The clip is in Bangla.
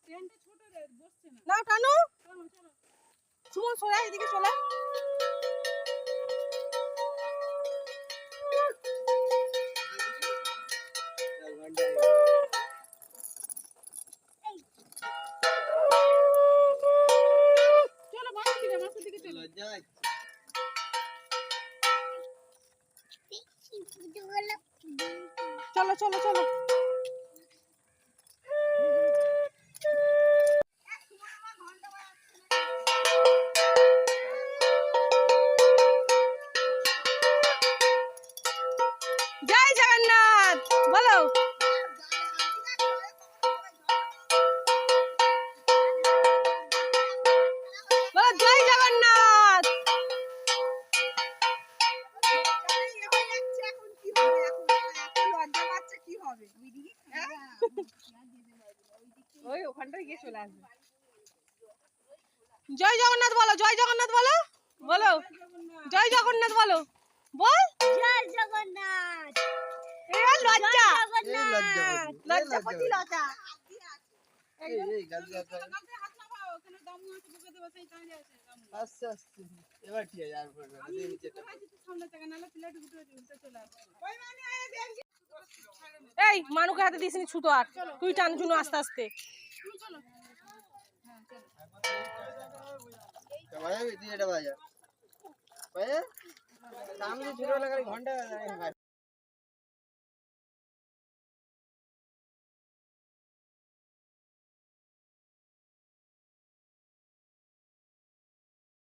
ট্রেনটা ছোট রে বসছে না। নাও টানো। চলো চলো। সুমন সোজা এদিকে চলে। চলো বাসের দিকে চলো। চলো চলো চলো। জয় জগন্নাথ বলো। বলো জয় জগন্নাথ। ওই ওখানটায় গিয়ে চলে আসবে। জয় জগন্নাথ বলো, জয় জগন্নাথ বলো, বলো জয় জগন্নাথ বলো, বল জয় জগন্নাথ। এ লজ্জা লজ্জাপতি লতা। ওখানে দামু আছে বুকেতে বসাই দাঁড়িয়ে আছে দামু। আস্তে আস্তে এবার ঠিক আছে আর করবে না দিয়ে নিচে সামনে থেকে নালে প্লেট উঠে চলে আসবে। এই মানুকে হাতে দিসনি ছুতো আর তুই টান চুনো আস্তে আস্তে। তুমি চলো। হ্যাঁ চলো। বাজাবি তুই এটা বাজা বাজা সামনে ছোটবেলা করে ঘন্টা